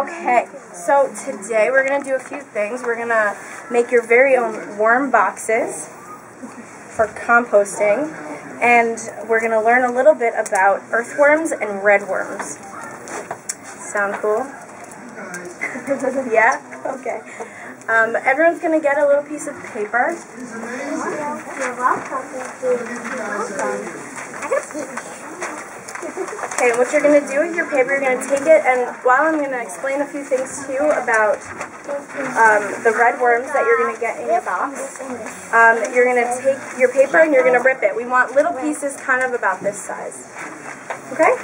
Okay, so today we're going to do a few things. We're going to make your very own worm boxes for composting, and we're going to learn a little bit about earthworms and redworms. Sound cool? Yeah? Okay. Everyone's going to get a little piece of paper. Okay, what you're going to do with your paper, you're going to take it, and while I'm going to explain a few things to you about the red worms that you're going to get in your box, you're going to take your paper and you're going to rip it. We want little pieces kind of about this size. Okay?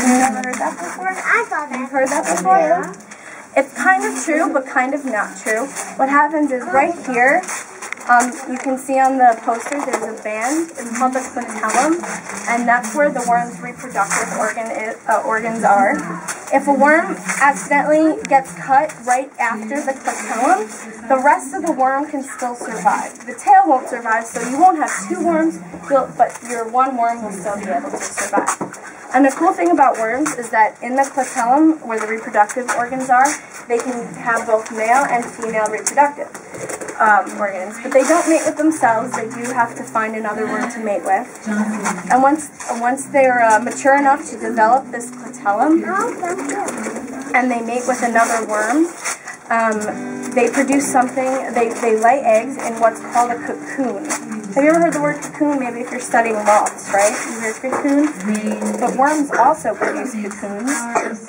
You've never heard that before? I thought that. You've heard that before? Yeah. It's kind of true, but kind of not true. What happens is right here, you can see on the poster there's a band. It's called the clitellum, and that's where the worm's reproductive organs are. If a worm accidentally gets cut right after the clitellum, the rest of the worm can still survive. The tail won't survive, so you won't have two worms, but your one worm will still be able to survive. And the cool thing about worms is that in the clitellum, where the reproductive organs are, they can have both male and female reproductive organs. But they don't mate with themselves. They do have to find another worm to mate with. And once they're mature enough to develop this clitellum, and they mate with another worm, they produce something, they lay eggs in what's called a cocoon. Have you ever heard the word cocoon? Maybe if you're studying moths, right? You hear cocoon? But worms also produce cocoons,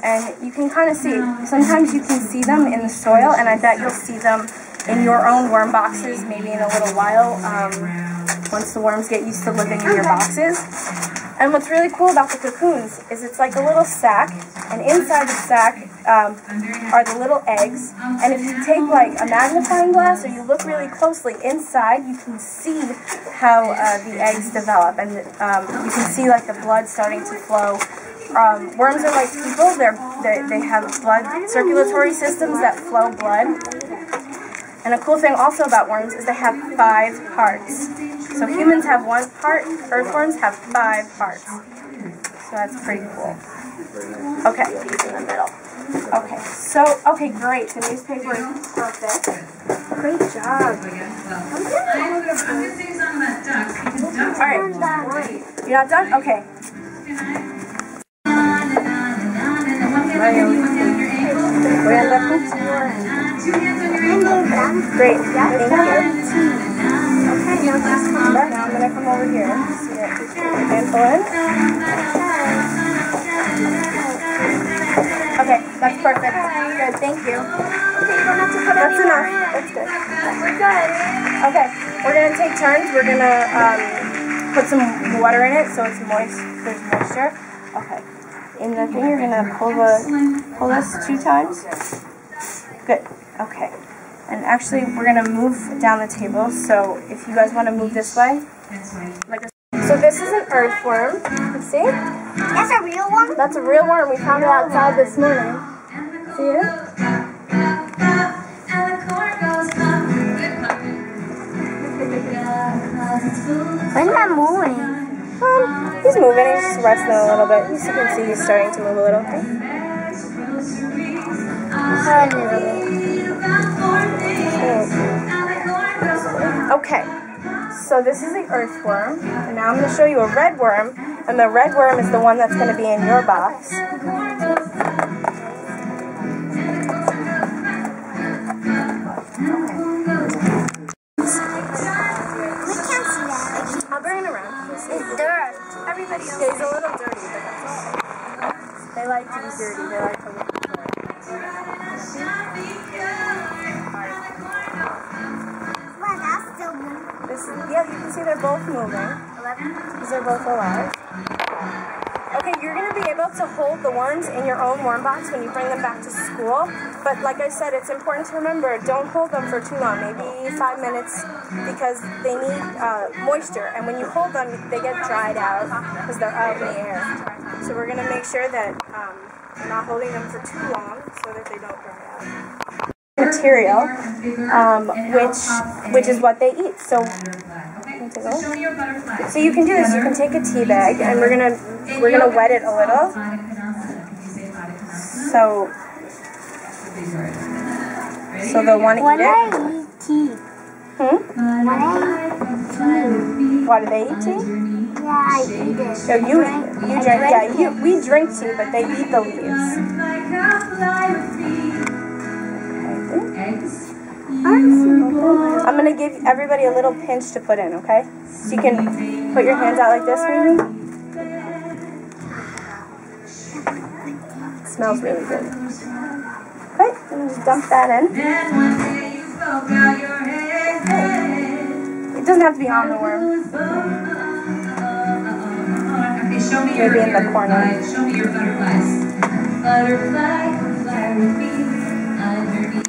and you can kind of see, sometimes you can see them in the soil, and I bet you'll see them in your own worm boxes maybe in a little while, once the worms get used to living in your boxes. And what's really cool about the cocoons is it's like a little sack, and inside the sack are the little eggs. And if you take like a magnifying glass or you look really closely inside, you can see how the eggs develop, and you can see like the blood starting to flow. Worms are like people; they have blood circulatory systems that flow blood. And a cool thing also about worms is they have 5 hearts. So humans have 1 heart, earthworms have 5 hearts. So that's pretty cool. Okay, these in the middle. Okay, so, okay, great. The newspaper is perfect. Great job. Alright, you're not done? Okay. Great, thank you. Okay, now just come back. Now I'm going to come over here. See it. And pull in. Okay, that's perfect. Good, thank you. Okay, you don't have to put that's enough. That's good. We're good. Okay, we're going to take turns. We're going to put some water in it so it's moist. There's moisture. Okay. In the thing, you're going to pull this 2 times. Good. Okay. And actually, we're going to move down the table, so if you guys want to move this way. So this is an earthworm. See? That's a real one? That's a real worm. We found it outside this morning. See it? When's that moving? He's moving. He's just resting a little bit. You can see he's starting to move a little. Okay, so this is the earthworm, and now I'm going to show you a red worm, and the red worm is the one that's going to be in your box. We can't see that. I'll bring it around. It's dirt. Everybody stays a little dirty, but that's all. They like to be dirty. They like to look dirty. Yeah, you can see they're both moving, because they're both alive. Okay, you're going to be able to hold the worms in your own worm box when you bring them back to school, but like I said, it's important to remember, don't hold them for too long, maybe 5 minutes, because they need moisture, and when you hold them, they get dried out, because they're out in the air. So we're going to make sure that we're not holding them for too long, so that they don't dry out. Material, which is what they eat. So you can do this. You can take a tea bag, and we're gonna wet it a little. So they'll want to eat it. Hmm? What, do they eat tea? Yeah, I eat it. So you eat it. You drink. Yeah, we drink tea, but they eat the leaves. I'm gonna give everybody a little pinch to put in, okay? So you can put your hands out like this, maybe. It smells really good. Okay, and just dump that in. It doesn't have to be on the worm. Maybe in the corner. Show me your butterflies. Butterfly, fly with me underneath.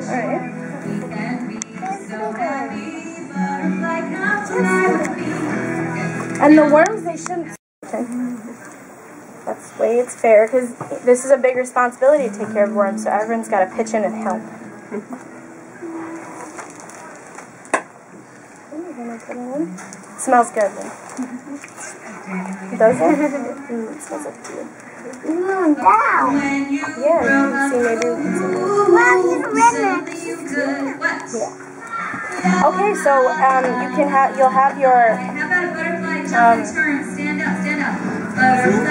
Alright. We can be so happy. Butterfly, come fly with me. And the worms, they shouldn't. Okay. That's the way it's fair, because this is a big responsibility to take care of worms, so everyone's got to pitch in and help. It smells good. Does it? It smells like tea. Down. Yeah, you can see maybe. Mom, he's redneck. Yeah. Okay, so you'll have your How about a butterfly? Stand up, stand up. Butterfly.